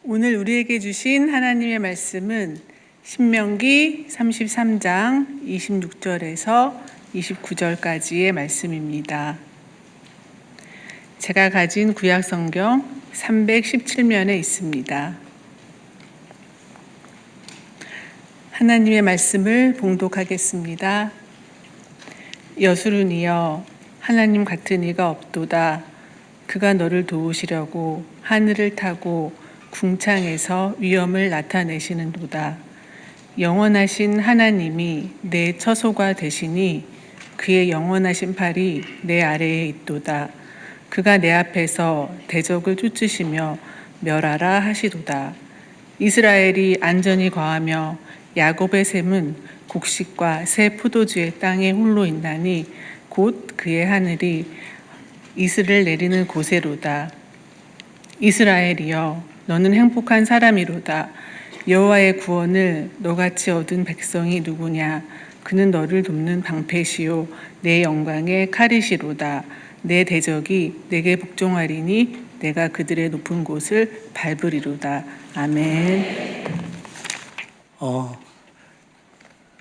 오늘 우리에게 주신 하나님의 말씀은 신명기 33장 26절에서 29절까지의 말씀입니다. 제가 가진 구약 성경 317면에 있습니다. 하나님의 말씀을 봉독하겠습니다. 여수르니여, 하나님 같은 이가 없도다. 그가 너를 도우시려고 하늘을 타고 궁창에서 위엄을 나타내시는도다. 영원하신 하나님이 내 처소가 되시니 그의 영원하신 팔이 내 아래에 있도다. 그가 내 앞에서 대적을 쫓으시며 멸하라 하시도다. 이스라엘이 안전히 거하며 야곱의 샘은 곡식과 새 포도주의 땅에 홀로 있나니 곧 그의 하늘이 이슬을 내리는 곳에로다. 이스라엘이여, 너는 행복한 사람이로다. 여호와의 구원을 너같이 얻은 백성이 누구냐? 그는 너를 돕는 방패시요 내 영광의 칼이시로다. 내 대적이 내게 복종하리니 내가 그들의 높은 곳을 밟으리로다. 아멘.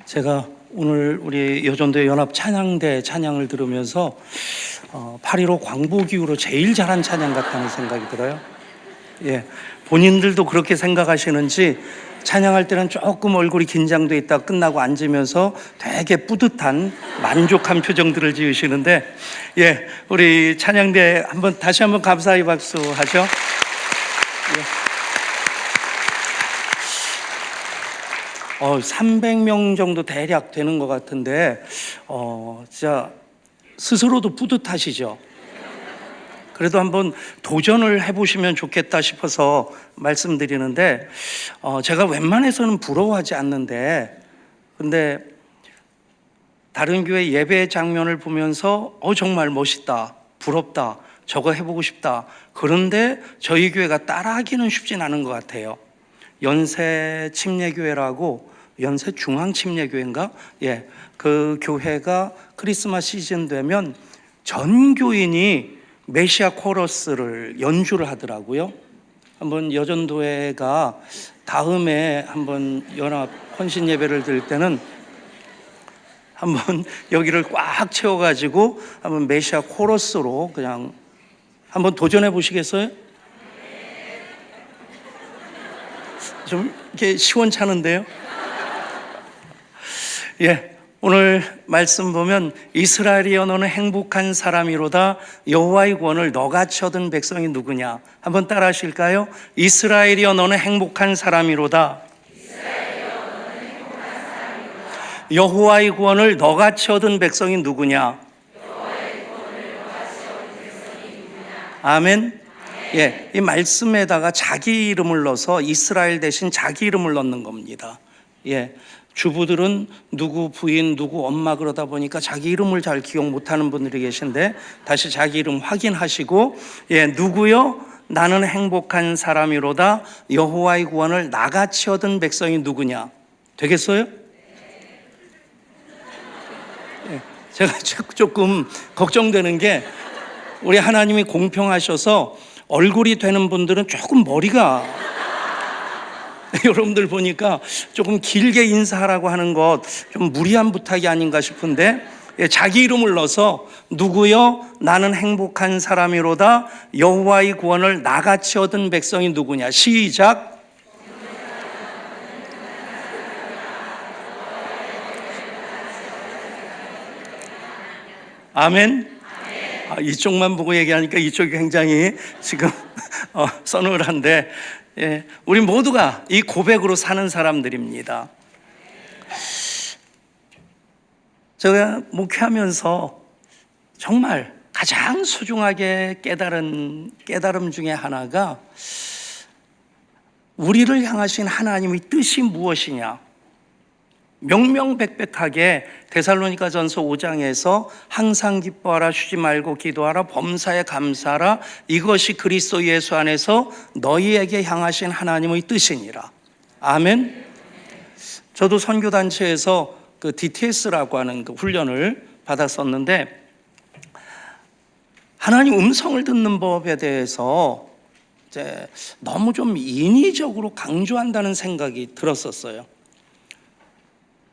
제가 오늘 우리 여전도 연합 찬양대 찬양을 들으면서 8.15 광복이후로 제일 잘한 찬양 같다는 생각이 들어요. 예, 본인들도 그렇게 생각하시는지 찬양할 때는 조금 얼굴이 긴장돼 있다 끝나고 앉으면서 되게 뿌듯한 만족한 표정들을 지으시는데, 예, 우리 찬양대 다시 한번 감사의 박수 하죠. 예. 300명 정도 대략 되는 것 같은데, 진짜 스스로도 뿌듯하시죠? 그래도 한번 도전을 해보시면 좋겠다 싶어서 말씀드리는데, 제가 웬만해서는 부러워하지 않는데, 근데 다른 교회 예배 장면을 보면서 정말 멋있다, 부럽다, 저거 해보고 싶다. 그런데 저희 교회가 따라하기는 쉽진 않은 것 같아요. 연세 침례교회라고, 연세 중앙 침례교회인가? 예, 그 교회가 크리스마스 시즌 되면 전 교인이 메시아 코러스를 연주를 하더라고요. 한번 여전도회가 다음에 한번 연합 헌신 예배를 드릴 때는 한번 여기를 꽉 채워가지고 한번 메시아 코러스로 그냥 한번 도전해 보시겠어요? 좀 이렇게 시원찮은데요? 예, 오늘 말씀 보면 이스라엘이여, 너는 행복한 사람이로다. 여호와의 구원을 너같이 얻은 백성이 누구냐? 한번 따라 하실까요? 이스라엘이여, 너는 행복한 사람이로다. 여호와의 구원을 너같이 얻은 백성이 누구냐? 아멘. 예, 이 말씀에다가 자기 이름을 넣어서 이스라엘 대신 자기 이름을 넣는 겁니다. 예, 주부들은 누구 부인, 누구 엄마 그러다 보니까 자기 이름을 잘 기억 못하는 분들이 계신데, 다시 자기 이름 확인하시고, 예, 누구요? 나는 행복한 사람이로다. 여호와의 구원을 나같이 얻은 백성이 누구냐? 되겠어요? 예, 제가 조금 걱정되는 게, 우리 하나님이 공평하셔서 얼굴이 되는 분들은 조금 머리가 여러분들 보니까 조금 길게 인사하라고 하는 것 좀 무리한 부탁이 아닌가 싶은데, 자기 이름을 넣어서 누구요? 나는 행복한 사람이로다. 여호와의 구원을 나같이 얻은 백성이 누구냐? 시작. 아멘. 이쪽만 보고 얘기하니까 이쪽이 굉장히 지금 서늘한데, 예, 우리 모두가 이 고백으로 사는 사람들입니다. 제가 목회하면서 정말 가장 소중하게 깨달은 깨달음 중에 하나가, 우리를 향하신 하나님의 뜻이 무엇이냐? 명명백백하게 데살로니가전서 5장에서 항상 기뻐하라, 쉬지 말고 기도하라, 범사에 감사하라, 이것이 그리스도 예수 안에서 너희에게 향하신 하나님의 뜻이니라. 아멘. 저도 선교단체에서 그 DTS라고 하는 그 훈련을 받았었는데, 하나님 음성을 듣는 법에 대해서 이제 너무 좀 인위적으로 강조한다는 생각이 들었었어요.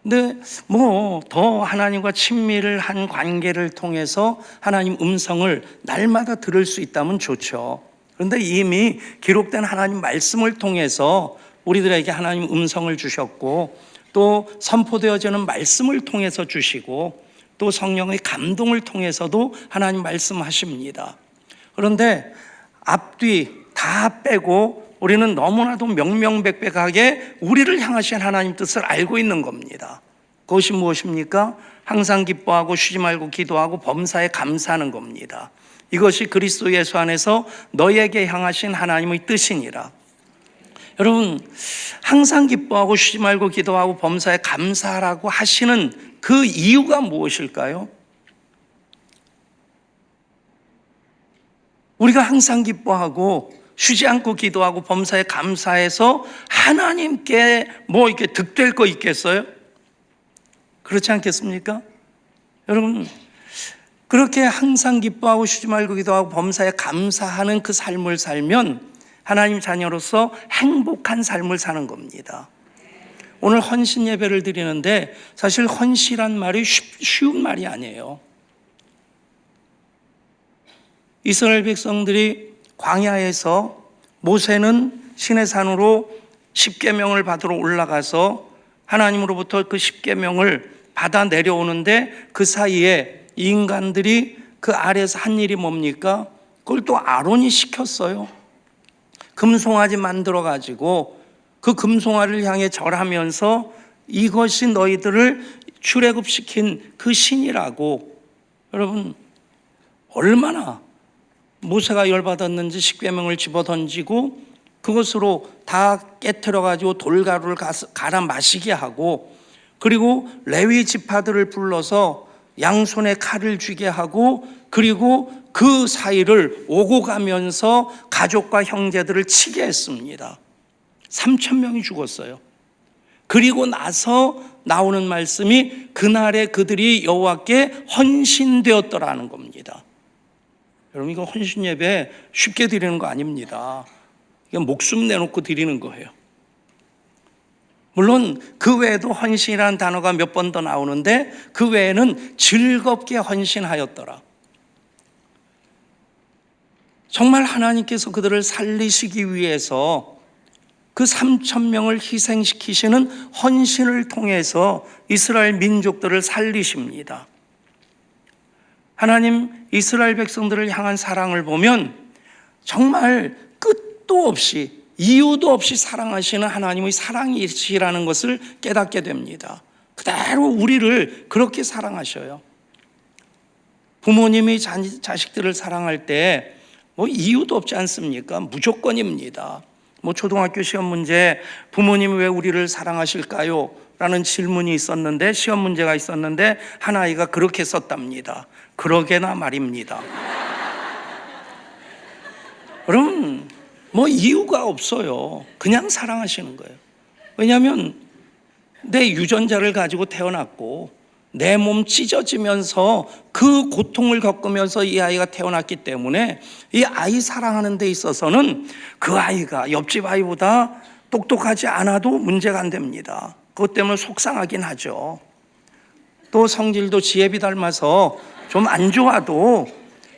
근데 뭐 더 하나님과 친밀을 한 관계를 통해서 하나님 음성을 날마다 들을 수 있다면 좋죠. 그런데 이미 기록된 하나님 말씀을 통해서 우리들에게 하나님 음성을 주셨고, 또 선포되어지는 말씀을 통해서 주시고, 또 성령의 감동을 통해서도 하나님 말씀하십니다. 그런데 앞뒤 다 빼고 우리는 너무나도 명명백백하게 우리를 향하신 하나님 뜻을 알고 있는 겁니다. 그것이 무엇입니까? 항상 기뻐하고 쉬지 말고 기도하고 범사에 감사하는 겁니다. 이것이 그리스도 예수 안에서 너에게 향하신 하나님의 뜻이니라. 여러분, 항상 기뻐하고 쉬지 말고 기도하고 범사에 감사하라고 하시는 그 이유가 무엇일까요? 우리가 항상 기뻐하고 쉬지 않고 기도하고 범사에 감사해서 하나님께 뭐 이렇게 득될 거 있겠어요? 그렇지 않겠습니까? 여러분, 그렇게 항상 기뻐하고 쉬지 말고 기도하고 범사에 감사하는 그 삶을 살면 하나님 자녀로서 행복한 삶을 사는 겁니다. 오늘 헌신 예배를 드리는데 사실 헌신이란 말이 쉬운 말이 아니에요. 이스라엘 백성들이 광야에서 모세는 시내산으로 십계명을 받으러 올라가서 하나님으로부터 그 십계명을 받아 내려오는데, 그 사이에 인간들이 그 아래에서 한 일이 뭡니까? 그걸 또 아론이 시켰어요. 금송아지 만들어 가지고 그 금송아지를 향해 절하면서 이것이 너희들을 출애굽시킨 그 신이라고. 여러분, 얼마나 모세가 열받았는지 십계명을 집어던지고 그것으로 다 깨트려 가지고 돌가루를 갈아 마시게 하고, 그리고 레위 지파들을 불러서 양손에 칼을 쥐게 하고, 그리고 그 사이를 오고 가면서 가족과 형제들을 치게 했습니다. 3,000명이 죽었어요. 그리고 나서 나오는 말씀이 그날에 그들이 여호와께 헌신되었더라는 겁니다. 여러분, 이거 헌신 예배 쉽게 드리는 거 아닙니다. 이게 목숨 내놓고 드리는 거예요. 물론 그 외에도 헌신이라는 단어가 몇 번 더 나오는데, 그 외에는 즐겁게 헌신하였더라. 정말 하나님께서 그들을 살리시기 위해서 그 3,000명을 희생시키시는 헌신을 통해서 이스라엘 민족들을 살리십니다. 하나님 이스라엘 백성들을 향한 사랑을 보면 정말 끝도 없이 이유도 없이 사랑하시는 하나님의 사랑이시라는 것을 깨닫게 됩니다. 그대로 우리를 그렇게 사랑하셔요. 부모님이 자식들을 사랑할 때 뭐 이유도 없지 않습니까? 무조건입니다. 뭐 초등학교 시험 문제, 부모님이 왜 우리를 사랑하실까요? 라는 질문이 있었는데, 시험 문제가 있었는데 한 아이가 그렇게 썼답니다. 그러게나 말입니다. 여러분, 뭐 이유가 없어요. 그냥 사랑하시는 거예요. 왜냐하면 내 유전자를 가지고 태어났고 내 몸 찢어지면서 그 고통을 겪으면서 이 아이가 태어났기 때문에 이 아이 사랑하는 데 있어서는 그 아이가 옆집 아이보다 똑똑하지 않아도 문제가 안 됩니다. 그것 때문에 속상하긴 하죠. 또 성질도 지혜비 닮아서 좀 안 좋아도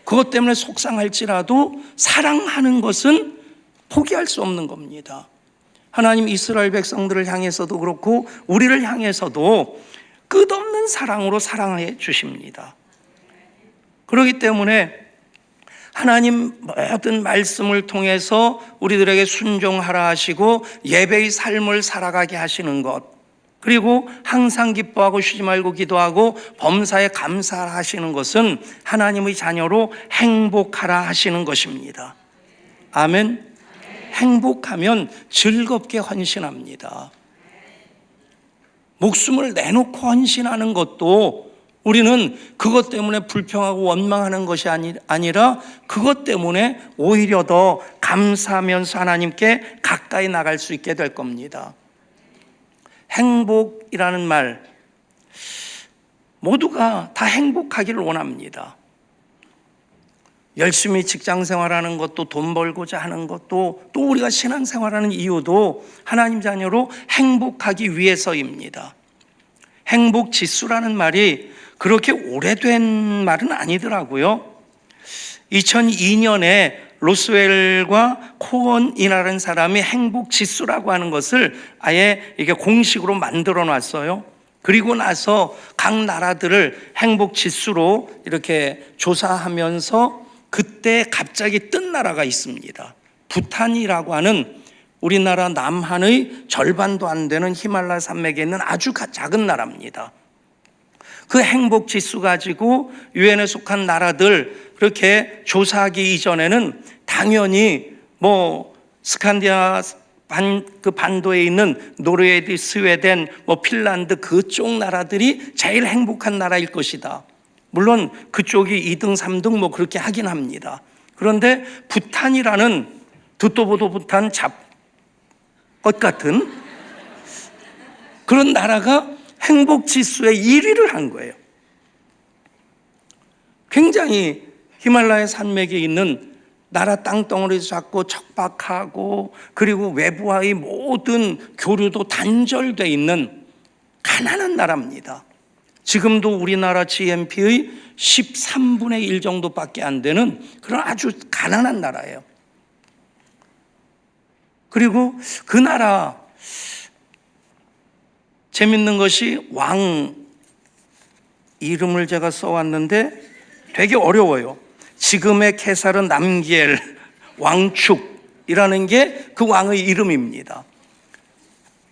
그것 때문에 속상할지라도 사랑하는 것은 포기할 수 없는 겁니다. 하나님 이스라엘 백성들을 향해서도 그렇고 우리를 향해서도 끝없는 사랑으로 사랑해 주십니다. 그렇기 때문에 하나님 모든 말씀을 통해서 우리들에게 순종하라 하시고 예배의 삶을 살아가게 하시는 것, 그리고 항상 기뻐하고 쉬지 말고 기도하고 범사에 감사하시는 것은 하나님의 자녀로 행복하라 하시는 것입니다. 아멘. 행복하면 즐겁게 헌신합니다. 목숨을 내놓고 헌신하는 것도 우리는 그것 때문에 불평하고 원망하는 것이 아니라 그것 때문에 오히려 더 감사하면서 하나님께 가까이 나갈 수 있게 될 겁니다. 행복이라는 말, 모두가 다 행복하기를 원합니다. 열심히 직장 생활하는 것도, 돈 벌고자 하는 것도, 또 우리가 신앙 생활하는 이유도 하나님 자녀로 행복하기 위해서입니다. 행복 지수라는 말이 그렇게 오래된 말은 아니더라고요. 2002년에 로스웰과 코언이라는 사람이 행복 지수라고 하는 것을 아예 이게 공식으로 만들어 놨어요. 그리고 나서 각 나라들을 행복 지수로 이렇게 조사하면서 그때 갑자기 뜬 나라가 있습니다. 부탄이라고 하는 우리나라 남한의 절반도 안 되는 히말라야 산맥에 있는 아주 작은 나라입니다. 그 행복 지수 가지고 유엔에 속한 나라들 그렇게 조사하기 이전에는 당연히 스칸디아 그 반도에 있는 노르웨이, 스웨덴, 핀란드 그쪽 나라들이 제일 행복한 나라일 것이다. 물론 그쪽이 2등, 3등 그렇게 하긴 합니다. 그런데 부탄이라는 듣도 보도 못한 것 같은 그런 나라가 행복 지수의 1위를 한 거예요. 굉장히 히말라야 산맥에 있는 나라 땅덩어리 잡고 척박하고 그리고 외부와의 모든 교류도 단절되어 있는 가난한 나라입니다. 지금도 우리나라 GNP의 13분의 1 정도밖에 안 되는 그런 아주 가난한 나라예요. 그리고 그 나라 재밌는 것이 왕 이름을 제가 써왔는데 되게 어려워요. 지금의 케사르 남기엘 왕축이라는 게 그 왕의 이름입니다.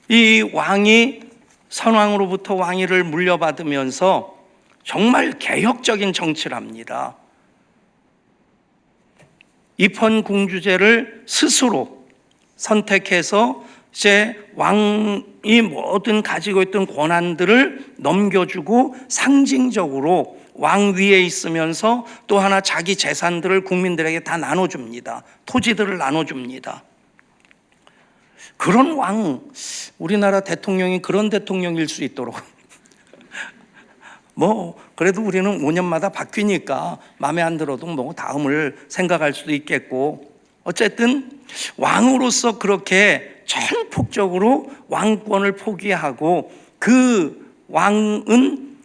이 왕이 선왕으로부터 왕위를 물려받으면서 정말 개혁적인 정치를 합니다. 입헌궁주제를 스스로 선택해서 이제 왕이 모든 가지고 있던 권한들을 넘겨주고 상징적으로 왕 위에 있으면서 또 하나 자기 재산들을 국민들에게 다 나눠줍니다. 토지들을 나눠줍니다. 그런 왕, 우리나라 대통령이 그런 대통령일 수 있도록 그래도 우리는 5년마다 바뀌니까 마음에 안 들어도 다음을 생각할 수도 있겠고, 어쨌든 왕으로서 그렇게 전폭적으로 왕권을 포기하고 그 왕은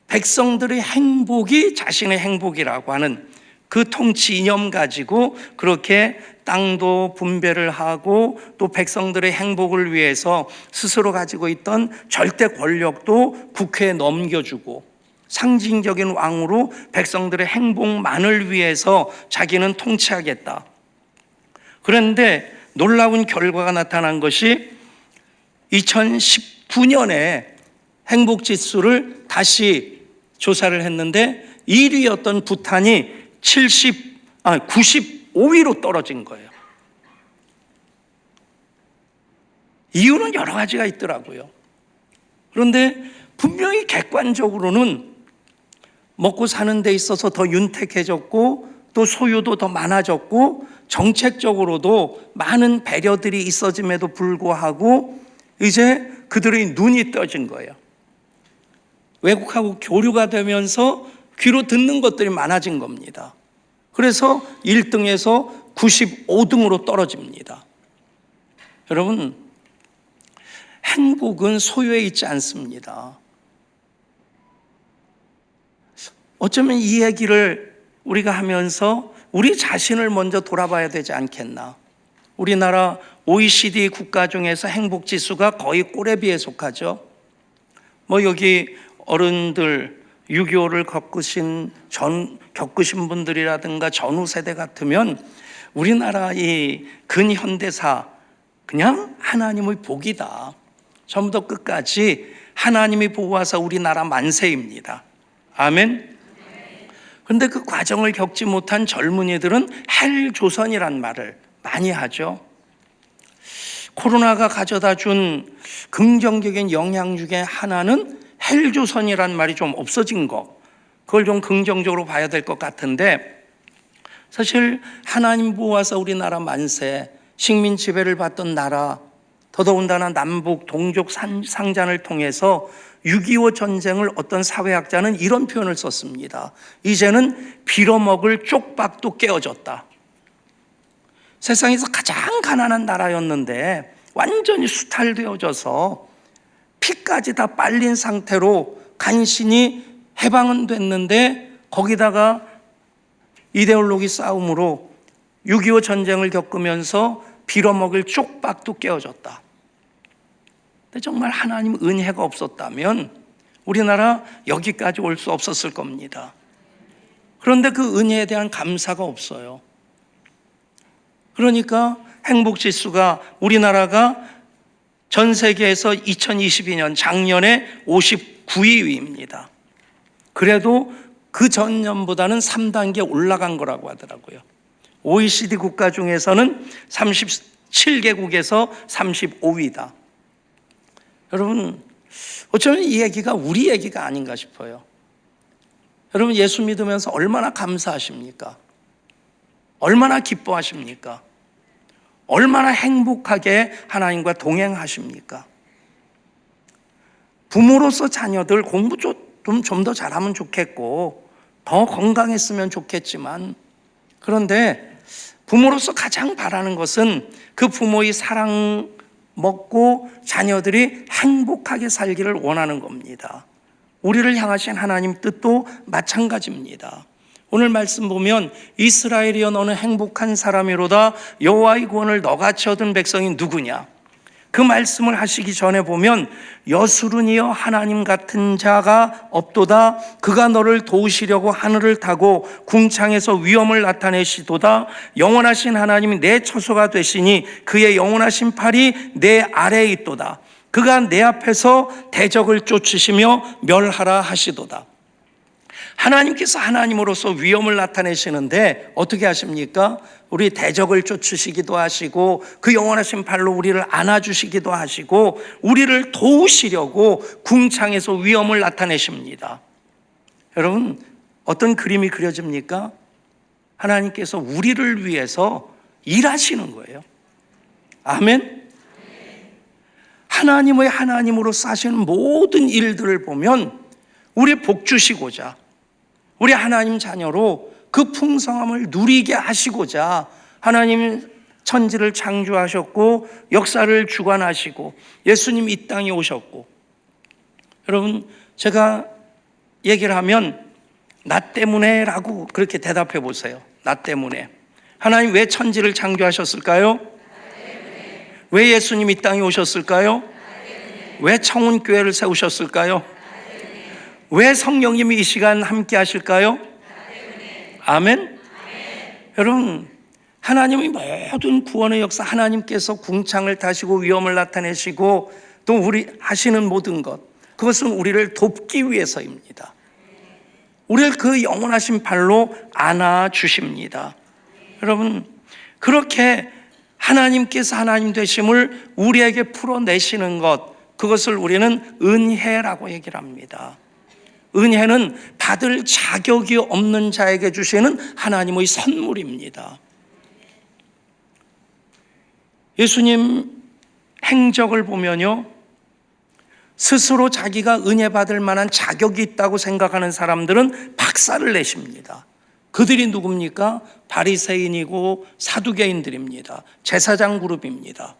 백성들의 행복이 자신의 행복이라고 하는 그 통치 이념 가지고 그렇게 땅도 분배를 하고 또 백성들의 행복을 위해서 스스로 가지고 있던 절대 권력도 국회에 넘겨주고 상징적인 왕으로 백성들의 행복만을 위해서 자기는 통치하겠다. 그런데 놀라운 결과가 나타난 것이 2019년에 행복지수를 다시 조사를 했는데 1위였던 부탄이 95위로 떨어진 거예요. 이유는 여러 가지가 있더라고요. 그런데 분명히 객관적으로는 먹고 사는 데 있어서 더 윤택해졌고 또 소유도 더 많아졌고 정책적으로도 많은 배려들이 있어짐에도 불구하고 이제 그들의 눈이 떠진 거예요. 외국하고 교류가 되면서 귀로 듣는 것들이 많아진 겁니다. 그래서 1등에서 95등으로 떨어집니다. 여러분, 행복은 소유에 있지 않습니다. 어쩌면 이 얘기를 우리가 하면서 우리 자신을 먼저 돌아봐야 되지 않겠나. 우리나라 OECD 국가 중에서 행복지수가 거의 꼴레비에 속하죠. 여기 어른들 6.25를 겪으신 분들이라든가 전후 세대 같으면 우리나라 이 근현대사 그냥 하나님의 복이다. 처음부터 끝까지 하나님이 보호하사 우리나라 만세입니다. 아멘. 그런데 그 과정을 겪지 못한 젊은이들은 헬조선이란 말을 많이 하죠. 코로나가 가져다 준 긍정적인 영향 중에 하나는 헬조선이란 말이 좀 없어진 거, 그걸 좀 긍정적으로 봐야 될 것 같은데, 사실 하나님 보호하사 우리나라 만세, 식민 지배를 받던 나라, 더더군다나 남북 동족 상잔을 통해서 6.25 전쟁을 어떤 사회학자는 이런 표현을 썼습니다. 이제는 빌어먹을 쪽박도 깨어졌다. 세상에서 가장 가난한 나라였는데 완전히 수탈되어져서 피까지 다 빨린 상태로 간신히 해방은 됐는데 거기다가 이데올로기 싸움으로 6.25 전쟁을 겪으면서 빌어먹을 쪽박도 깨어졌다. 근데 정말 하나님 은혜가 없었다면 우리나라 여기까지 올 수 없었을 겁니다. 그런데 그 은혜에 대한 감사가 없어요. 그러니까 행복지수가 우리나라가 전 세계에서 2022년 작년에 59위입니다. 그래도 그 전년보다는 3단계 올라간 거라고 하더라고요. OECD 국가 중에서는 37개국에서 35위다. 여러분, 어쩌면 이 얘기가 우리 얘기가 아닌가 싶어요. 여러분, 예수 믿으면서 얼마나 감사하십니까? 얼마나 기뻐하십니까? 얼마나 행복하게 하나님과 동행하십니까? 부모로서 자녀들 공부 좀 더 잘하면 좋겠고 더 건강했으면 좋겠지만, 그런데 부모로서 가장 바라는 것은 그 부모의 사랑 먹고 자녀들이 행복하게 살기를 원하는 겁니다. 우리를 향하신 하나님 뜻도 마찬가지입니다. 오늘 말씀 보면 이스라엘이여 너는 행복한 사람이로다 여호와의 구원을 너같이 얻은 백성이 누구냐? 그 말씀을 하시기 전에 보면 여수run이여 하나님 같은 자가 없도다. 그가 너를 도우시려고 하늘을 타고 궁창에서 위엄을 나타내시도다. 영원하신 하나님이 내 처소가 되시니 그의 영원하신 팔이 내 아래에 있도다. 그가 내 앞에서 대적을 쫓으시며 멸하라 하시도다. 하나님께서 하나님으로서 위엄을 나타내시는데 어떻게 하십니까? 우리 대적을 쫓으시기도 하시고 그 영원하신 팔로 우리를 안아주시기도 하시고 우리를 도우시려고 궁창에서 위엄을 나타내십니다. 여러분, 어떤 그림이 그려집니까? 하나님께서 우리를 위해서 일하시는 거예요. 아멘? 하나님의 하나님으로서 하시는 모든 일들을 보면 우리 복 주시고자, 우리 하나님 자녀로 그 풍성함을 누리게 하시고자 하나님 천지를 창조하셨고 역사를 주관하시고 예수님 이 땅에 오셨고, 여러분, 제가 얘기를 하면 나 때문에 라고 그렇게 대답해 보세요. 나 때문에. 하나님 왜 천지를 창조하셨을까요? 왜 예수님 이 땅에 오셨을까요? 왜 청운교회를 세우셨을까요? 왜 성령님이 이 시간 함께 하실까요? 아멘? 여러분, 하나님의 모든 구원의 역사, 하나님께서 궁창을 타시고 위엄을 나타내시고 또 우리 하시는 모든 것, 그것은 우리를 돕기 위해서입니다. 우리를 그 영원하신 팔로 안아주십니다. 여러분, 그렇게 하나님께서 하나님 되심을 우리에게 풀어내시는 것, 그것을 우리는 은혜라고 얘기를 합니다. 은혜는 받을 자격이 없는 자에게 주시는 하나님의 선물입니다. 예수님 행적을 보면요, 스스로 자기가 은혜 받을 만한 자격이 있다고 생각하는 사람들은 박살을 내십니다. 그들이 누굽니까? 바리새인이고 사두개인들입니다. 제사장 그룹입니다.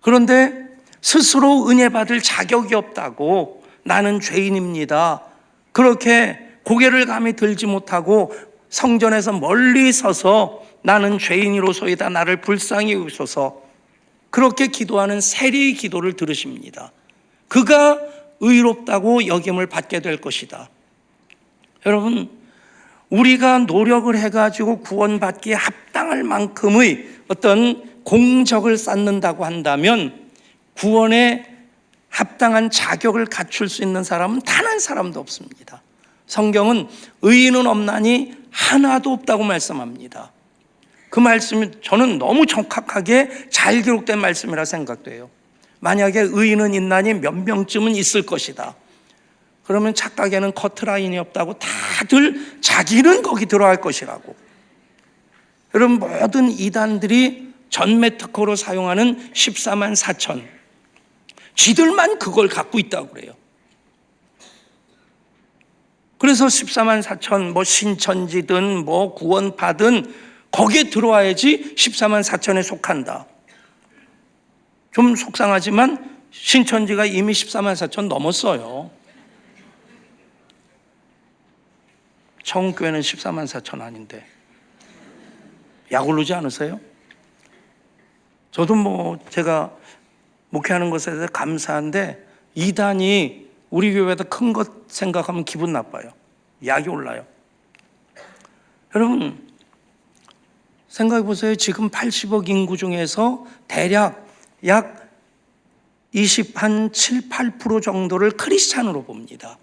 그런데 스스로 은혜 받을 자격이 없다고, 나는 죄인입니다, 그렇게 고개를 감히 들지 못하고 성전에서 멀리 서서 나는 죄인이로소이다, 나를 불쌍히 여기소서, 그렇게 기도하는 세리의 기도를 들으십니다. 그가 의롭다고 여김을 받게 될 것이다. 여러분, 우리가 노력을 해가지고 구원받기에 합당할 만큼의 어떤 공적을 쌓는다고 한다면 구원에 합당한 자격을 갖출 수 있는 사람은 단 한 사람도 없습니다. 성경은 의인은 없나니 하나도 없다고 말씀합니다. 그 말씀이 저는 너무 정확하게 잘 기록된 말씀이라 생각돼요. 만약에 의인은 있나니 몇 명쯤은 있을 것이다, 그러면 착각에는 커트라인이 없다고 다들 자기는 거기 들어갈 것이라고. 여러분, 모든 이단들이 전매 특허로 사용하는 14만 4천. 쥐들만 그걸 갖고 있다고 그래요. 그래서 14만 4천 뭐 신천지든 뭐 구원파든 거기에 들어와야지 14만 4천에 속한다. 좀 속상하지만 신천지가 이미 14만 4천 넘었어요. 청교회는 14만 4천 아닌데 약 오르지 않으세요? 저도 뭐 제가 목회하는 것에 대해서 감사한데 이단이 우리 교회보다 큰 것 생각하면 기분 나빠요. 약이 올라요. 여러분 생각해 보세요. 지금 80억 인구 중에서 대략 약 7, 8% 정도를 크리스찬으로 봅니다.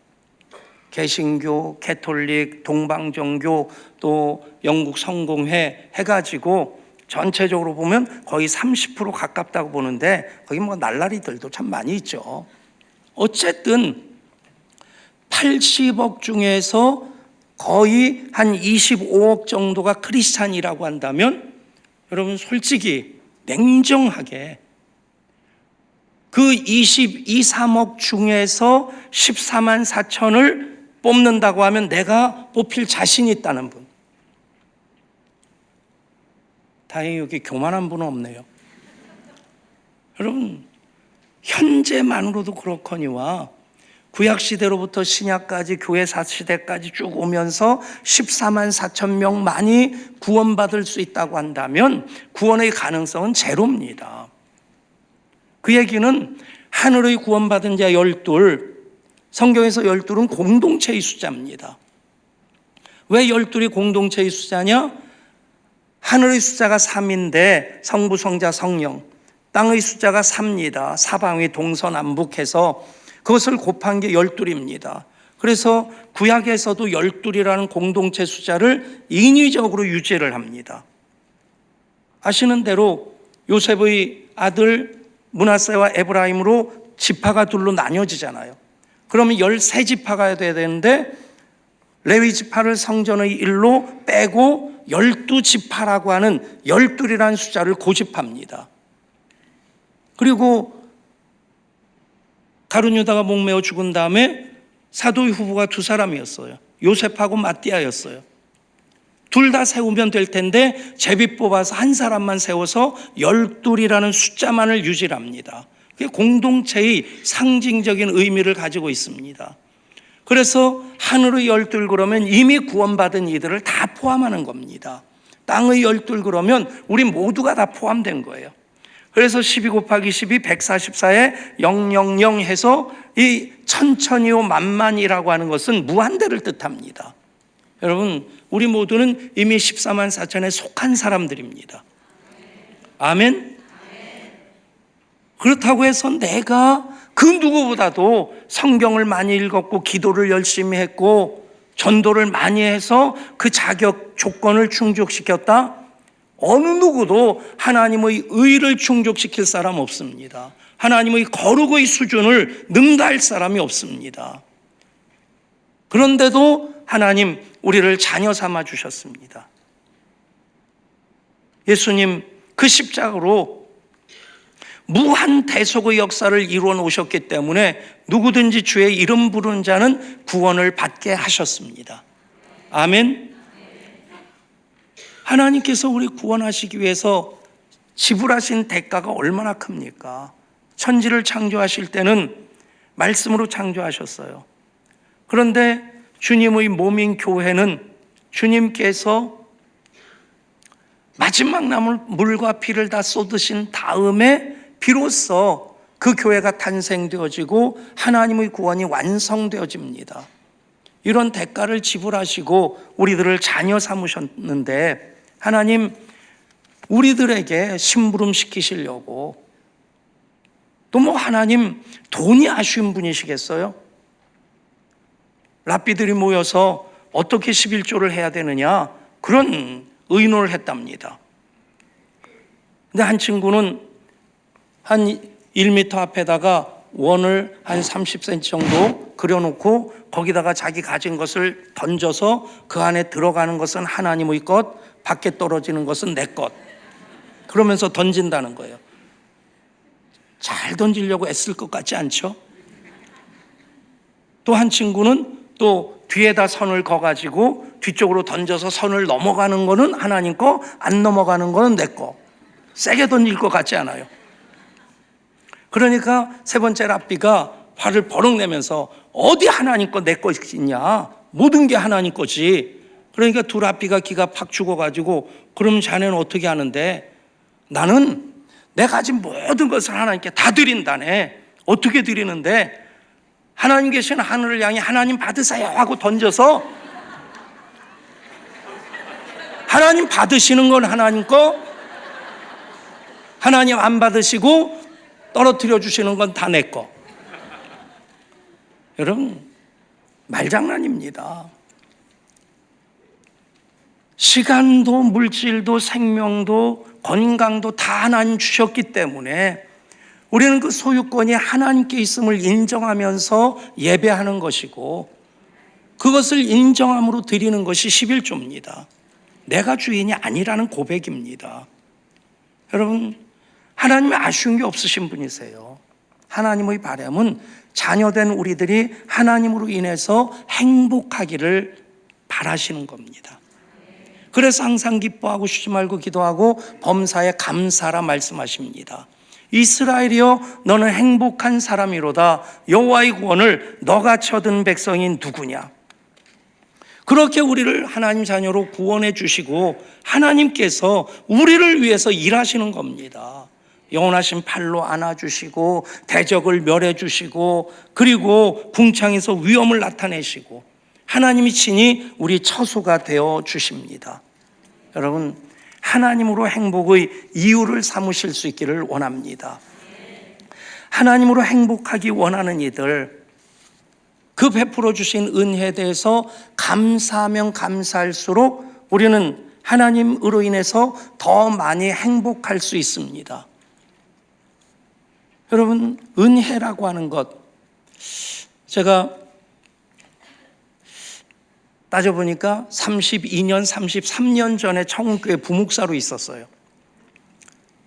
개신교, 개톨릭, 동방정교, 또 영국 성공회 해가지고 전체적으로 보면 거의 30% 가깝다고 보는데 거기 뭐 날라리들도 참 많이 있죠. 어쨌든 80억 중에서 거의 한 25억 정도가 크리스찬이라고 한다면 여러분 솔직히 냉정하게 그 22, 3억 중에서 14만 4천을 뽑는다고 하면 내가 뽑힐 자신이 있다는 분. 다행히 여기 교만한 분은 없네요. 여러분 현재만으로도 그렇거니와 구약시대로부터 신약까지 교회사 시대까지 쭉 오면서 14만 4천 명만이 구원받을 수 있다고 한다면 구원의 가능성은 제로입니다. 그 얘기는 하늘의 구원받은 자 12, 성경에서 12은 공동체의 숫자입니다. 왜 12이 공동체의 숫자냐? 하늘의 숫자가 3인데 성부, 성자, 성령, 땅의 숫자가 3입니다. 사방이 동서남북해서 그것을 곱한 게 12입니다. 그래서 구약에서도 12이라는 공동체 숫자를 인위적으로 유지를 합니다. 아시는 대로 요셉의 아들 므낫세와 에브라임으로 지파가 둘로 나뉘어지잖아요. 그러면 13지파가 돼야 되는데 레위 지파를 성전의 일로 빼고 12지파라고 하는 12이라는 숫자를 고집합니다. 그리고 가룟 유다가 목매어 죽은 다음에 사도의 후보가 두 사람이었어요. 요셉하고 마띠아였어요. 둘 다 세우면 될 텐데 제비 뽑아서 한 사람만 세워서 12이라는 숫자만을 유지합니다. 그게 공동체의 상징적인 의미를 가지고 있습니다. 그래서 하늘의 12 그러면 이미 구원받은 이들을 다 포함하는 겁니다. 땅의 12 그러면 우리 모두가 다 포함된 거예요. 그래서 12 곱하기 12 144에 000 해서 이 천천히요 만만이라고 하는 것은 무한대를 뜻합니다. 여러분 우리 모두는 이미 14만 4천에 속한 사람들입니다. 아멘? 그렇다고 해서 내가 그 누구보다도 성경을 많이 읽었고 기도를 열심히 했고 전도를 많이 해서 그 자격 조건을 충족시켰다? 어느 누구도 하나님의 의를 충족시킬 사람 없습니다. 하나님의 거룩의 수준을 능가할 사람이 없습니다. 그런데도 하나님 우리를 자녀 삼아 주셨습니다. 예수님 그 십자가로 무한 대속의 역사를 이루어 놓으셨기 때문에 누구든지 주의 이름 부르는 자는 구원을 받게 하셨습니다. 아멘. 하나님께서 우리 구원하시기 위해서 지불하신 대가가 얼마나 큽니까? 천지를 창조하실 때는 말씀으로 창조하셨어요. 그런데 주님의 몸인 교회는 주님께서 마지막 남을 물과 피를 다 쏟으신 다음에 비로소 그 교회가 탄생되어지고 하나님의 구원이 완성되어집니다. 이런 대가를 지불하시고 우리들을 자녀 삼으셨는데 하나님 우리들에게 심부름 시키시려고 또 뭐 하나님 돈이 아쉬운 분이시겠어요? 랍비들이 모여서 어떻게 11조를 해야 되느냐 그런 의논을 했답니다. 근데 한 친구는 한 1m 앞에다가 원을 한 30cm 정도 그려놓고 거기다가 자기 가진 것을 던져서 그 안에 들어가는 것은 하나님의 것, 밖에 떨어지는 것은 내 것. 그러면서 던진다는 거예요. 잘 던지려고 애쓸 것 같지 않죠? 또 한 친구는 또 뒤에다 선을 거가지고 뒤쪽으로 던져서 선을 넘어가는 거는 하나님 거, 안 넘어가는 거는 내 거. 세게 던질 것 같지 않아요? 그러니까 세 번째 랍비가 화를 버럭 내면서 어디 하나님 거 내 것이 있냐? 모든 게 하나님 거지. 그러니까 두 랍비가 기가 팍 죽어가지고 그럼 자네는 어떻게 하는데? 나는 내가 가진 모든 것을 하나님께 다 드린다네. 어떻게 드리는데? 하나님 계신 하늘을 향해 하나님 받으세요 하고 던져서 하나님 받으시는 건 하나님 거, 하나님 안 받으시고 떨어뜨려 주시는 건 다 내 거. 여러분, 말장난입니다. 시간도 물질도 생명도 건강도 다 하나님 주셨기 때문에 우리는 그 소유권이 하나님께 있음을 인정하면서 예배하는 것이고 그것을 인정함으로 드리는 것이 11조입니다. 내가 주인이 아니라는 고백입니다. 여러분, 하나님이 아쉬운 게 없으신 분이세요. 하나님의 바람은 자녀된 우리들이 하나님으로 인해서 행복하기를 바라시는 겁니다. 그래서 항상 기뻐하고 쉬지 말고 기도하고 범사에 감사하라 말씀하십니다. 이스라엘이여 너는 행복한 사람이로다. 여호와의 구원을 너같이 얻은 백성이 누구냐. 그렇게 우리를 하나님 자녀로 구원해 주시고 하나님께서 우리를 위해서 일하시는 겁니다. 영원하신 팔로 안아주시고 대적을 멸해 주시고 그리고 궁창에서 위험을 나타내시고 하나님이 친히 우리 처소가 되어 주십니다. 여러분, 하나님으로 행복의 이유를 삼으실 수 있기를 원합니다. 하나님으로 행복하기 원하는 이들, 그 베풀어 주신 은혜에 대해서 감사하면 감사할수록 우리는 하나님으로 인해서 더 많이 행복할 수 있습니다. 여러분, 은혜라고 하는 것, 제가 따져보니까 32년, 33년 전에 청운교회 부목사로 있었어요.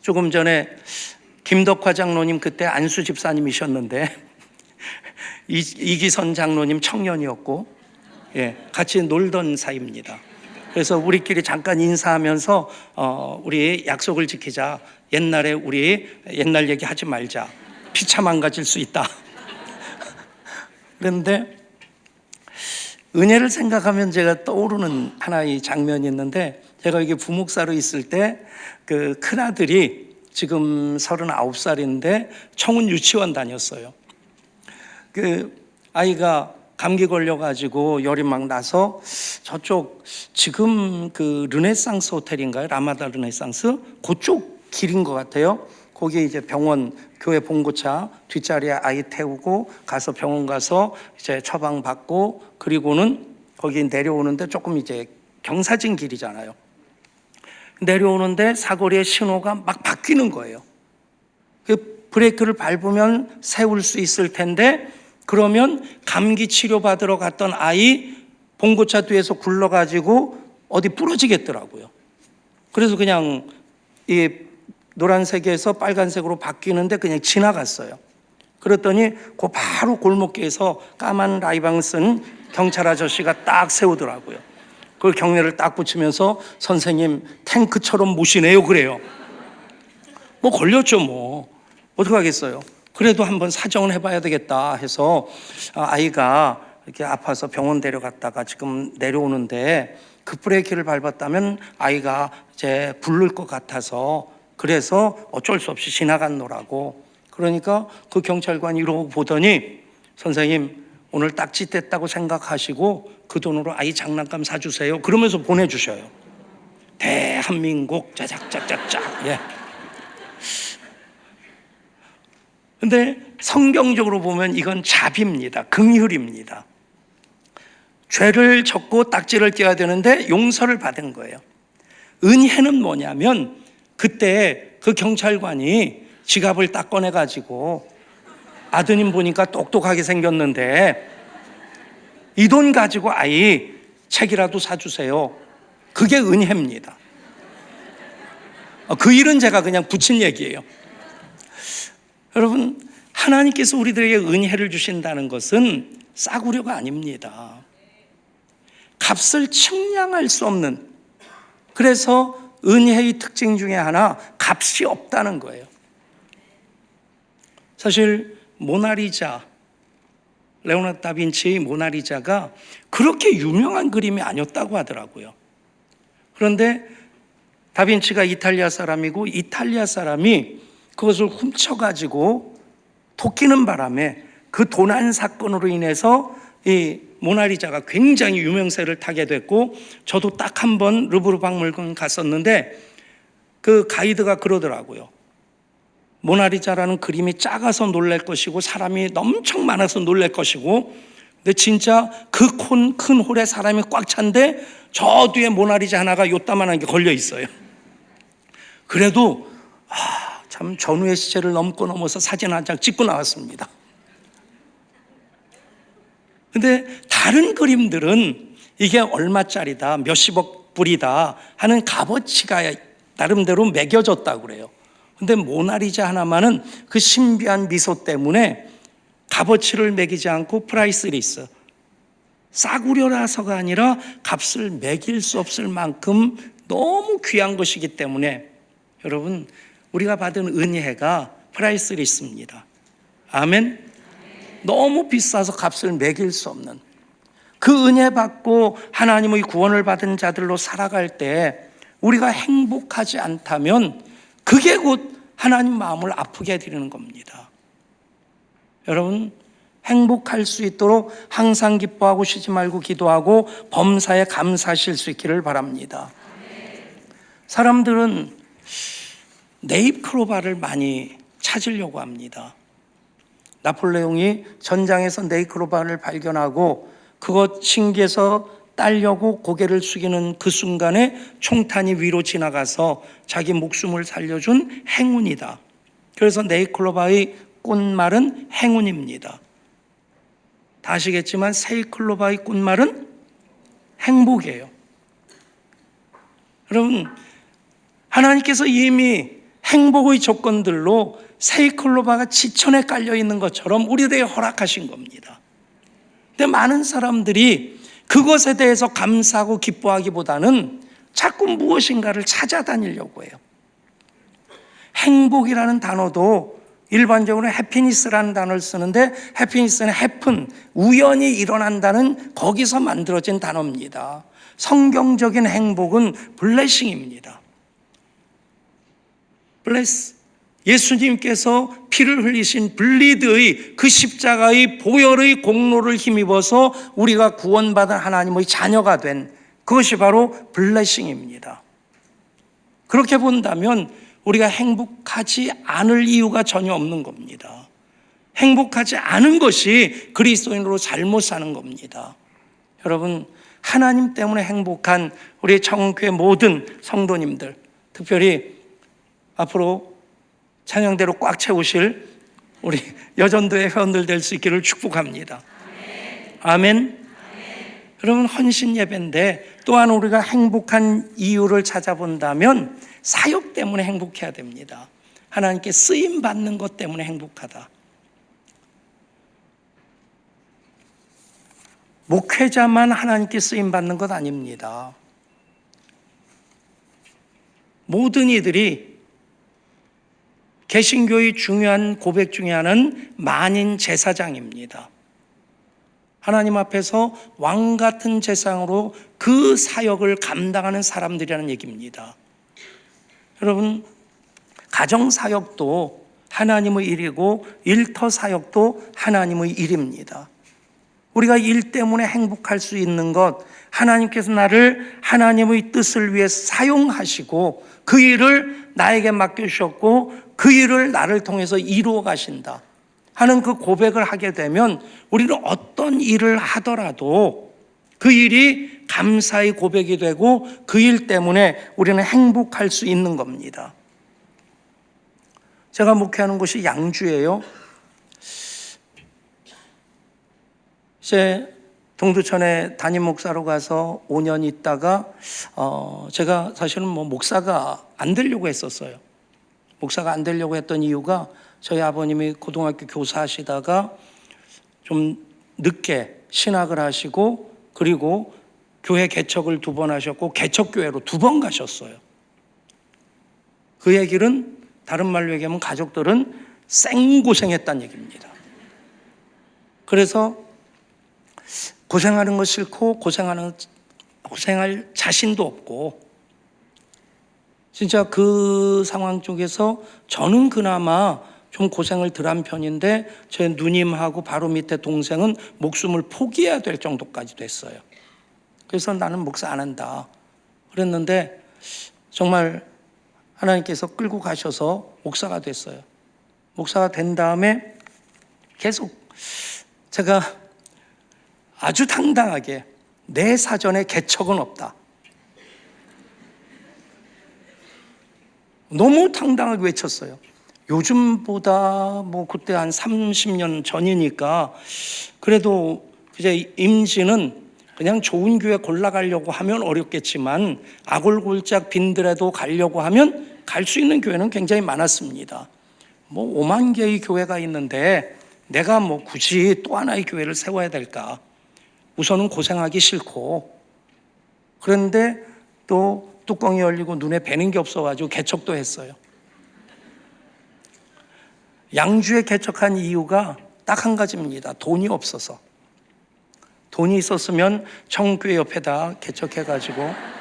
조금 전에 김덕화 장로님 그때 안수 집사님이셨는데 이기선 장로님 청년이었고 같이 놀던 사이입니다. 그래서 우리끼리 잠깐 인사하면서 우리 약속을 지키자. 옛날에 우리 옛날 얘기 하지 말자. 피차 망가질 수 있다. 그런데 은혜를 생각하면 제가 떠오르는 하나의 장면이 있는데 제가 여기 부목사로 있을 때 그 큰아들이 지금 39살인데 청운 유치원 다녔어요. 그 아이가 감기 걸려가지고 열이 막 나서 저쪽 지금 그 르네상스 호텔인가요? 라마다 르네상스? 그쪽 길인 것 같아요. 거기 이제 병원 교회 봉고차 뒷자리에 아이 태우고 가서 병원 가서 이제 처방 받고 그리고는 거기 내려오는데 조금 이제 경사진 길이잖아요. 내려오는데 사거리에 신호가 막 바뀌는 거예요. 그 브레이크를 밟으면 세울 수 있을 텐데 그러면 감기 치료 받으러 갔던 아이 봉고차 뒤에서 굴러가지고 어디 부러지겠더라고요. 그래서 그냥 이 노란색에서 빨간색으로 바뀌는데 그냥 지나갔어요. 그랬더니 그 바로 골목길에서 까만 라이방 쓴 경찰 아저씨가 딱 세우더라고요. 그 경례를 딱 붙이면서 선생님 탱크처럼 모시네요 그래요. 뭐 걸렸죠 뭐. 어떡하겠어요. 그래도 한번 사정을 해봐야 되겠다 해서 아이가 이렇게 아파서 병원 데려갔다가 지금 내려오는데 급브레이크를 밟았다면 아이가 이제 굴릴 것 같아서 그래서 어쩔 수 없이 지나갔노라고. 그러니까 그 경찰관이 이러고 보더니 선생님 오늘 딱지 뗐다고 생각하시고 그 돈으로 아이 장난감 사주세요 그러면서 보내주셔요. 대한민국 짜작짝짝짝. 예. 근데 성경적으로 보면 이건 자비입니다. 긍휼입니다. 죄를 졌고 딱지를 떼야 되는데 용서를 받은 거예요. 은혜는 뭐냐면 그때 그 경찰관이 지갑을 딱 꺼내가지고 아드님 보니까 똑똑하게 생겼는데 이 돈 가지고 아이 책이라도 사주세요. 그게 은혜입니다. 그 일은 제가 그냥 붙인 얘기예요. 여러분, 하나님께서 우리들에게 은혜를 주신다는 것은 싸구려가 아닙니다. 값을 측량할 수 없는, 그래서 은혜의 특징 중에 하나, 값이 없다는 거예요. 사실 모나리자, 레오나르도 다빈치의 모나리자가 그렇게 유명한 그림이 아니었다고 하더라고요. 그런데 다빈치가 이탈리아 사람이고 이탈리아 사람이 그것을 훔쳐가지고 토끼는 바람에 그 도난 사건으로 인해서 이 모나리자가 굉장히 유명세를 타게 됐고, 저도 딱 한 번 루브르 박물관 갔었는데 그 가이드가 그러더라고요. 모나리자라는 그림이 작아서 놀랄 것이고 사람이 엄청 많아서 놀랄 것이고, 근데 진짜 그 큰 홀에 사람이 꽉 찬데 저 뒤에 모나리자 하나가 요따만한 게 걸려 있어요. 그래도 참 전후의 시체를 넘어서 사진 한 장 찍고 나왔습니다. 근데 다른 그림들은 이게 얼마짜리다, 몇십억 불이다 하는 값어치가 나름대로 매겨졌다고 그래요. 근데 모나리자 하나만은 그 신비한 미소 때문에 값어치를 매기지 않고 프라이스리스, 싸구려라서가 아니라 값을 매길 수 없을 만큼 너무 귀한 것이기 때문에 여러분, 우리가 받은 은혜가 프라이스리스입니다. 아멘. 너무 비싸서 값을 매길 수 없는 그 은혜 받고 하나님의 구원을 받은 자들로 살아갈 때 우리가 행복하지 않다면 그게 곧 하나님 마음을 아프게 해드리는 겁니다. 여러분, 행복할 수 있도록 항상 기뻐하고 쉬지 말고 기도하고 범사에 감사하실 수 있기를 바랍니다. 사람들은 네잎클로바를 많이 찾으려고 합니다. 나폴레옹이 전장에서 네잎클로바를 발견하고 그것 신기해서 따려고 고개를 숙이는 그 순간에 총탄이 위로 지나가서 자기 목숨을 살려준 행운이다. 그래서 네잎클로바의 꽃말은 행운입니다. 다 아시겠지만 세잎클로바의 꽃말은 행복이에요. 여러분, 하나님께서 이미 행복의 조건들로 세잎클로바가 지천에 깔려 있는 것처럼 우리들에게 허락하신 겁니다. 근데 많은 사람들이 그것에 대해서 감사하고 기뻐하기보다는 자꾸 무엇인가를 찾아다니려고 해요. 행복이라는 단어도 일반적으로 해피니스라는 단어를 쓰는데, 해피니스는 happen, 우연히 일어난다는 거기서 만들어진 단어입니다. 성경적인 행복은 블레싱입니다. 블레스, 예수님께서 피를 흘리신 블리드의 그 십자가의 보혈의 공로를 힘입어서 우리가 구원받은 하나님의 자녀가 된 그것이 바로 블레싱입니다. 그렇게 본다면 우리가 행복하지 않을 이유가 전혀 없는 겁니다. 행복하지 않은 것이 그리스도인으로 잘못 사는 겁니다. 여러분, 하나님 때문에 행복한 우리 청교회 모든 성도님들, 특별히 앞으로 찬양대로 꽉 채우실 우리 여전도의 회원들 될 수 있기를 축복합니다. 아멘. 여러분, 헌신 예배인데 또한 우리가 행복한 이유를 찾아본다면 사역 때문에 행복해야 됩니다. 하나님께 쓰임 받는 것 때문에 행복하다. 목회자만 하나님께 쓰임 받는 것 아닙니다. 모든 이들이 개신교의 중요한 고백 중에 하나는 만인 제사장입니다. 하나님 앞에서 왕 같은 제사장으로 그 사역을 감당하는 사람들이라는 얘기입니다. 여러분, 가정사역도 하나님의 일이고 일터 사역도 하나님의 일입니다. 우리가 일 때문에 행복할 수 있는 것, 하나님께서 나를 하나님의 뜻을 위해 사용하시고 그 일을 나에게 맡겨주셨고 그 일을 나를 통해서 이루어 가신다 하는 그 고백을 하게 되면 우리는 어떤 일을 하더라도 그 일이 감사의 고백이 되고 그 일 때문에 우리는 행복할 수 있는 겁니다. 제가 목회하는 곳이 양주예요. 이제 동두천에 담임 목사로 가서 5년 있다가 제가 사실은 목사가 안 되려고 했었어요. 목사가 안 되려고 했던 이유가 저희 아버님이 고등학교 교사하시다가 좀 늦게 신학을 하시고 그리고 교회 개척을 2번 하셨고 개척교회로 2번 가셨어요. 그 얘기는 다른 말로 얘기하면 가족들은 생고생했다는 얘기입니다. 그래서 고생하는 거 싫고 고생할 자신도 없고 진짜 그 상황 쪽에서 저는 그나마 좀 고생을 덜 한 편인데 제 누님하고 바로 밑에 동생은 목숨을 포기해야 될 정도까지 됐어요. 그래서 나는 목사 안 한다 그랬는데 정말 하나님께서 끌고 가셔서 목사가 됐어요. 목사가 된 다음에 계속 제가 아주 당당하게 내 사전에 개척은 없다. 너무 당당하게 외쳤어요. 요즘보다 뭐 그때 한 30년 전이니까 그래도 이제 임지는 그냥 좋은 교회 골라가려고 하면 어렵겠지만 아골골짝 빈들에도 가려고 하면 갈 수 있는 교회는 굉장히 많았습니다. 뭐 5만 개의 교회가 있는데 내가 뭐 굳이 또 하나의 교회를 세워야 될까? 우선은 고생하기 싫고 그런데 또 뚜껑이 열리고 눈에 뵈는 게 없어가지고 개척도 했어요. 양주에 개척한 이유가 딱 한 가지입니다. 돈이 없어서. 돈이 있었으면 청교회 옆에다 개척해가지고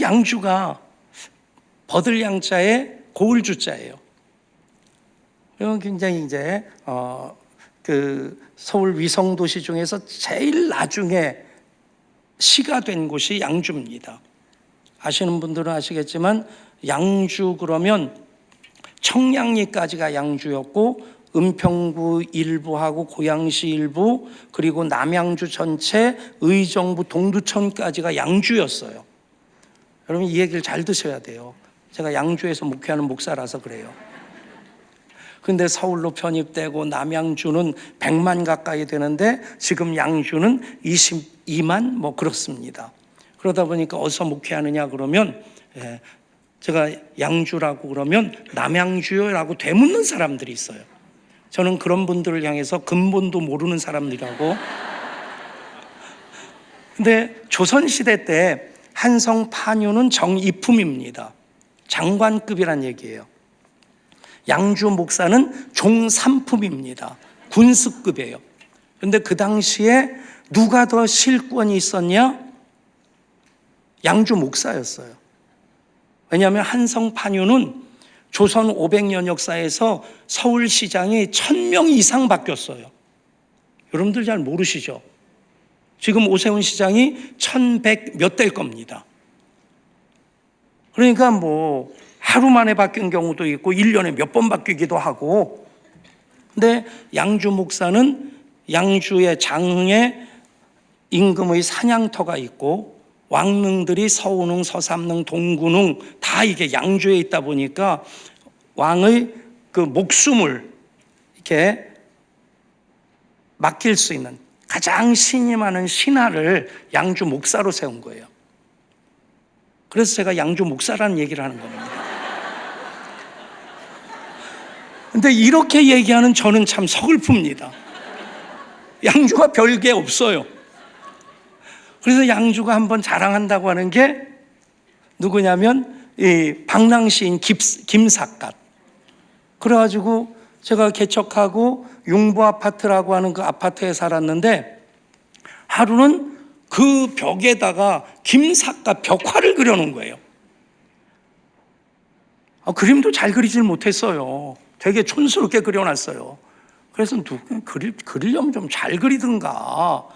양주가 버들양자에 고을주자예요. 이건 굉장히 이제 그 서울 위성도시 중에서 제일 나중에 시가 된 곳이 양주입니다. 아시는 분들은 아시겠지만 양주 그러면 청량리까지가 양주였고 은평구 일부하고 고양시 일부 그리고 남양주 전체 의정부 동두천까지가 양주였어요. 여러분 이 얘기를 잘 드셔야 돼요. 제가 양주에서 목회하는 목사라서 그래요. 근데 서울로 편입되고 남양주는 100만 가까이 되는데 지금 양주는 22만 뭐 그렇습니다. 그러다 보니까 어디서 목회하느냐 그러면 제가 양주라고 그러면 남양주요라고 되묻는 사람들이 있어요. 저는 그런 분들을 향해서 근본도 모르는 사람들이라고. 근데 조선시대 때 한성 판유는 정이품입니다. 장관급이란 얘기예요. 양주 목사는 종3품입니다. 군수급이에요. 그런데 그 당시에 누가 더 실권이 있었냐? 양주 목사였어요. 왜냐하면 한성 판유는 조선 500년 역사에서 서울시장이 1000명 이상 바뀌었어요. 여러분들 잘 모르시죠? 지금 오세훈 시장이 1100 몇 될 겁니다. 그러니까 뭐 하루 만에 바뀐 경우도 있고 1년에 몇 번 바뀌기도 하고. 근데 양주 목사는 양주의 장흥에 임금의 사냥터가 있고 왕릉들이 서운흥, 서삼릉, 동군흥 다 이게 양주에 있다 보니까 왕의 그 목숨을 이렇게 맡길 수 있는 가장 신이 많은 신하를 양주 목사로 세운 거예요. 그래서 제가 양주 목사라는 얘기를 하는 겁니다. 근데 이렇게 얘기하는 저는 참 서글픕니다. 양주가 별게 없어요. 그래서 양주가 한번 자랑한다고 하는 게 누구냐면 이 방랑시인 김삿갓. 그래가지고 제가 개척하고 융보 아파트라고 하는 그 아파트에 살았는데 하루는 그 벽에다가 김삿갓 벽화를 그려놓은 거예요. 그림도 잘 그리질 못했어요. 되게 촌스럽게 그려놨어요. 그래서 그리려면 좀 잘 그리든가.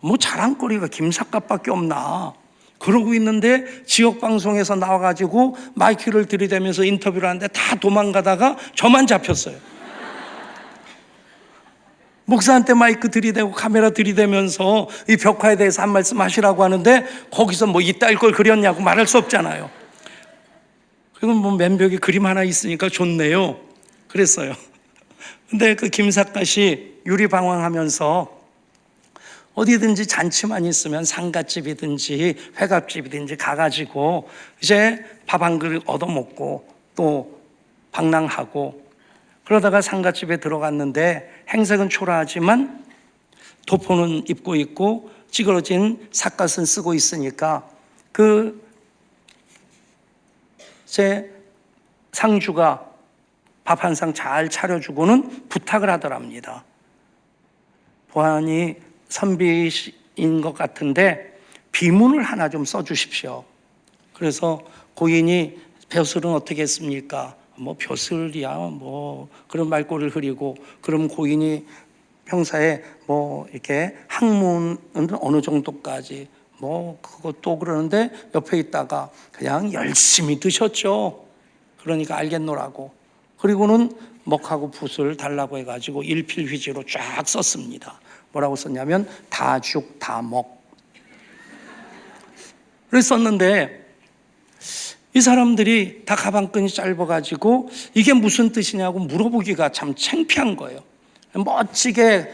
뭐 자랑거리가 김삿갓밖에 없나. 그러고 있는데 지역방송에서 나와가지고 마이크를 들이대면서 인터뷰를 하는데 다 도망가다가 저만 잡혔어요. 목사한테 마이크 들이대고 카메라 들이대면서 이 벽화에 대해서 한 말씀 하시라고 하는데 거기서 뭐 이따위 걸 그렸냐고 말할 수 없잖아요. 그리고 뭐 맨벽에 그림 하나 있으니까 좋네요. 그랬어요. 근데 그 김삿갓이 유리방황하면서 어디든지 잔치만 있으면 상갓집이든지 회갑집이든지 가가지고 이제 밥 한 그릇 얻어먹고 또 방랑하고, 그러다가 상갓집에 들어갔는데 행색은 초라하지만 도포는 입고 있고 찌그러진 삿갓은 쓰고 있으니까 제 상주가 밥 한 상 잘 차려주고는 부탁을 하더랍니다. 보안이 선비인 것 같은데 비문을 하나 좀 써주십시오. 그래서 고인이 벼슬은 어떻게 했습니까? 뭐 벼슬이야 뭐 그런 말꼬리를 흐리고, 그럼 고인이 평사에 뭐 이렇게 학문은 어느 정도까지 뭐 그것도 그러는데 옆에 있다가 그냥 열심히 드셨죠. 그러니까 알겠노라고. 그리고는 먹하고 붓을 달라고 해가지고 일필휘지로 쫙 썼습니다. 뭐라고 썼냐면 다죽 다먹. 그래서 썼는데 이 사람들이 다 가방끈이 짧아가지고 이게 무슨 뜻이냐고 물어보기가 참 창피한 거예요. 멋지게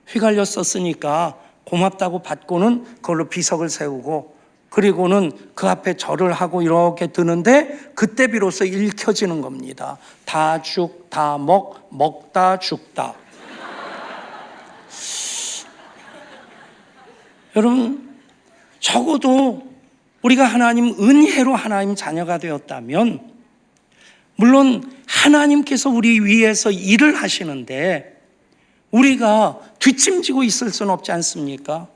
휘갈려 썼으니까 고맙다고 받고는 그걸로 비석을 세우고, 그리고는 그 앞에 절을 하고 이렇게 드는데 그때 비로소 읽혀지는 겁니다. 다죽 다먹 먹다 죽다. 여러분, 적어도 우리가 하나님 은혜로 하나님 자녀가 되었다면, 물론 하나님께서 우리 위해서 일을 하시는데 우리가 뒷짐지고 있을 수는 없지 않습니까?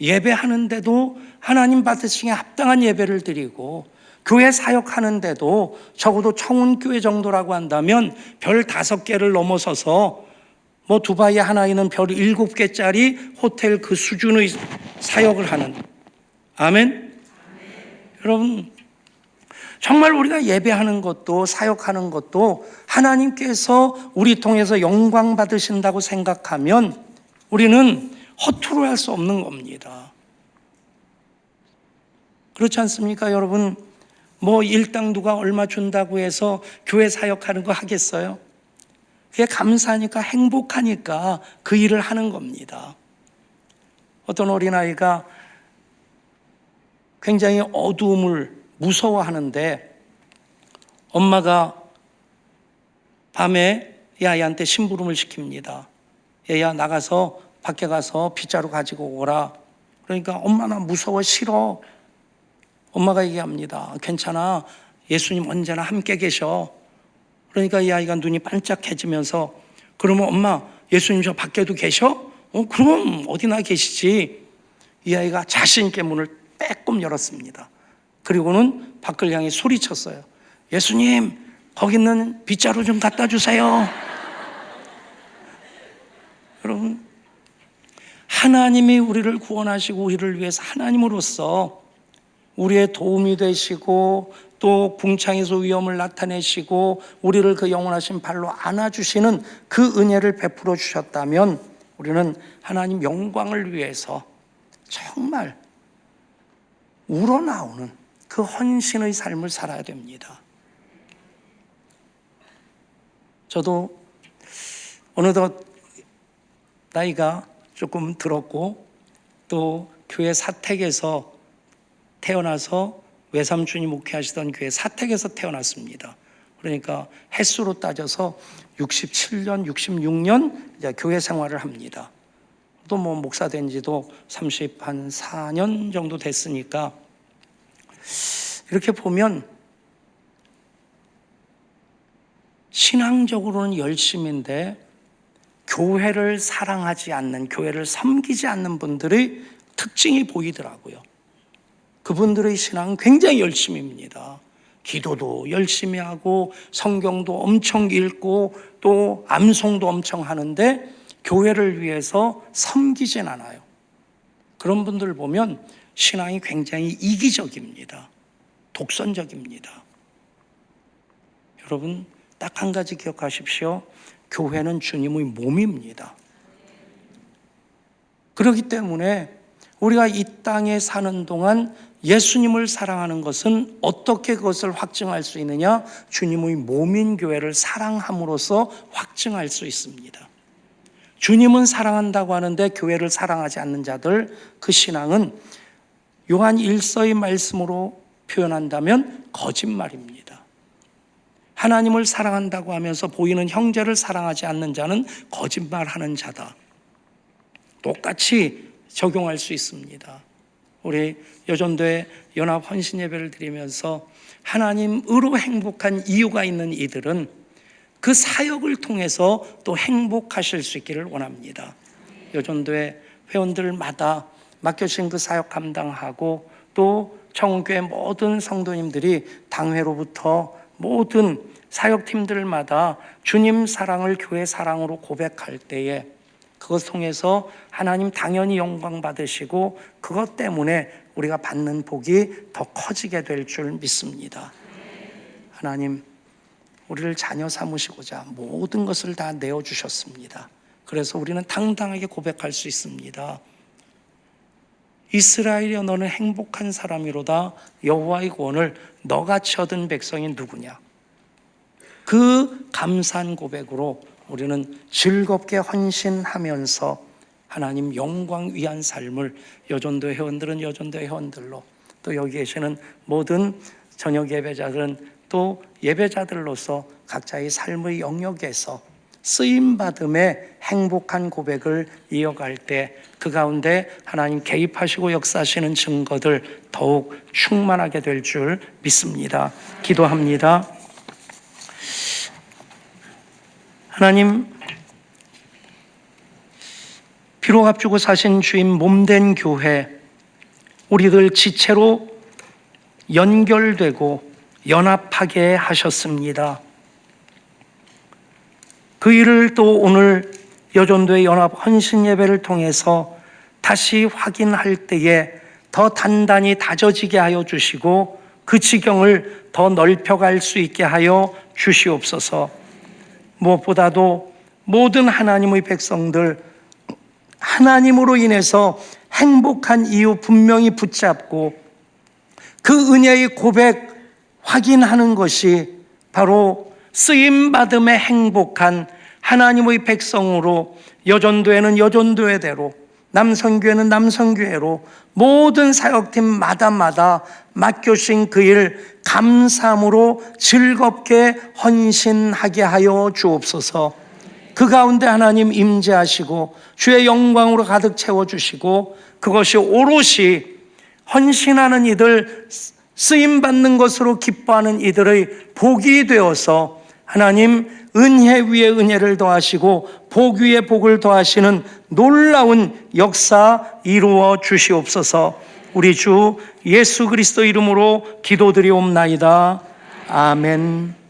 예배하는데도 하나님 받으시기에 합당한 예배를 드리고, 교회 사역하는데도 적어도 청운교회 정도라고 한다면 별 5개를 넘어서서 뭐 두바이 하나에는 별 7개짜리 호텔 그 수준의 사역을 하는, 아멘? 여러분, 정말 우리가 예배하는 것도 사역하는 것도 하나님께서 우리 통해서 영광 받으신다고 생각하면 우리는 허투루 할 수 없는 겁니다. 그렇지 않습니까, 여러분? 뭐 일당 누가 얼마 준다고 해서 교회 사역하는 거 하겠어요? 그게 감사하니까 행복하니까 그 일을 하는 겁니다. 어떤 어린아이가 굉장히 어두움을 무서워하는데 엄마가 밤에 이 아이한테 심부름을 시킵니다. 얘야 나가서 밖에 가서 빗자루 가지고 오라. 그러니까 엄마 나 무서워 싫어. 엄마가 얘기합니다. 괜찮아, 예수님 언제나 함께 계셔. 그러니까 이 아이가 눈이 반짝해지면서 그러면 엄마 예수님 저 밖에도 계셔? 그럼 어디나 계시지. 이 아이가 자신 있게 문을 빼꼼 열었습니다. 그리고는 밖을 향해 소리쳤어요. 예수님 거기 있는 빗자루 좀 갖다 주세요. 여러분, 하나님이 우리를 구원하시고 우리를 위해서 하나님으로서 우리의 도움이 되시고 또 궁창에서 위험을 나타내시고 우리를 그 영원하신 발로 안아주시는 그 은혜를 베풀어 주셨다면 우리는 하나님 영광을 위해서 정말 우러나오는 그 헌신의 삶을 살아야 됩니다. 저도 어느덧 나이가 조금 들었고 또 교회 사택에서 태어나서 외삼촌이 목회하시던 교회 사택에서 태어났습니다. 그러니까 횟수로 따져서 67년, 66년 이제 교회 생활을 합니다. 또 뭐 목사 된 지도 34년 정도 됐으니까 이렇게 보면 신앙적으로는 열심인데 교회를 사랑하지 않는, 교회를 섬기지 않는 분들의 특징이 보이더라고요. 그분들의 신앙은 굉장히 열심입니다. 기도도 열심히 하고 성경도 엄청 읽고 또 암송도 엄청 하는데 교회를 위해서 섬기진 않아요. 그런 분들 보면 신앙이 굉장히 이기적입니다. 독선적입니다. 여러분, 딱 한 가지 기억하십시오. 교회는 주님의 몸입니다. 그렇기 때문에 우리가 이 땅에 사는 동안 예수님을 사랑하는 것은 어떻게 그것을 확증할 수 있느냐? 주님의 몸인 교회를 사랑함으로써 확증할 수 있습니다. 주님은 사랑한다고 하는데 교회를 사랑하지 않는 자들, 그 신앙은 요한 1서의 말씀으로 표현한다면 거짓말입니다. 하나님을 사랑한다고 하면서 보이는 형제를 사랑하지 않는 자는 거짓말하는 자다. 똑같이 적용할 수 있습니다. 우리 여전도회 연합 헌신 예배를 드리면서 하나님으로 행복한 이유가 있는 이들은 그 사역을 통해서 또 행복하실 수 있기를 원합니다. 여전도회 회원들마다 맡겨진 그 사역 감당하고 또 청교회 모든 성도님들이 당회로부터 모든 사역팀들마다 주님 사랑을 교회 사랑으로 고백할 때에 그것 통해서 하나님 당연히 영광 받으시고 그것 때문에 우리가 받는 복이 더 커지게 될 줄 믿습니다. 하나님, 우리를 자녀 삼으시고자 모든 것을 다 내어주셨습니다. 그래서 우리는 당당하게 고백할 수 있습니다. 이스라엘이여 너는 행복한 사람이로다. 여호와의 구원을 너같이 얻은 백성이 누구냐. 그 감사한 고백으로 우리는 즐겁게 헌신하면서 하나님 영광 위한 삶을 여전도 회원들은 여전도 회원들로 또 여기 계시는 모든 저녁 예배자들은 또 예배자들로서 각자의 삶의 영역에서 쓰임받음의 행복한 고백을 이어갈 때 그 가운데 하나님 개입하시고 역사하시는 증거들 더욱 충만하게 될 줄 믿습니다. 기도합니다. 하나님, 피로 값주고 사신 주인 몸된 교회, 우리들 지체로 연결되고 연합하게 하셨습니다. 그 일을 또 오늘 여전도의 연합 헌신 예배를 통해서 다시 확인할 때에 더 단단히 다져지게 하여 주시고 그 지경을 더 넓혀갈 수 있게 하여 주시옵소서. 무엇보다도 모든 하나님의 백성들 하나님으로 인해서 행복한 이유 분명히 붙잡고 그 은혜의 고백 확인하는 것이 바로 쓰임받음에 행복한 하나님의 백성으로 여전도회는 여전도회대로 남성교회는 남성교회로 모든 사역팀마다마다 맡겨주신 그 일 감사함으로 즐겁게 헌신하게 하여 주옵소서. 그 가운데 하나님 임재하시고 주의 영광으로 가득 채워주시고 그것이 오롯이 헌신하는 이들, 쓰임받는 것으로 기뻐하는 이들의 복이 되어서 하나님 은혜 위에 은혜를 더하시고 복 위에 복을 더하시는 놀라운 역사 이루어 주시옵소서. 우리 주 예수 그리스도 이름으로 기도드리옵나이다. 아멘.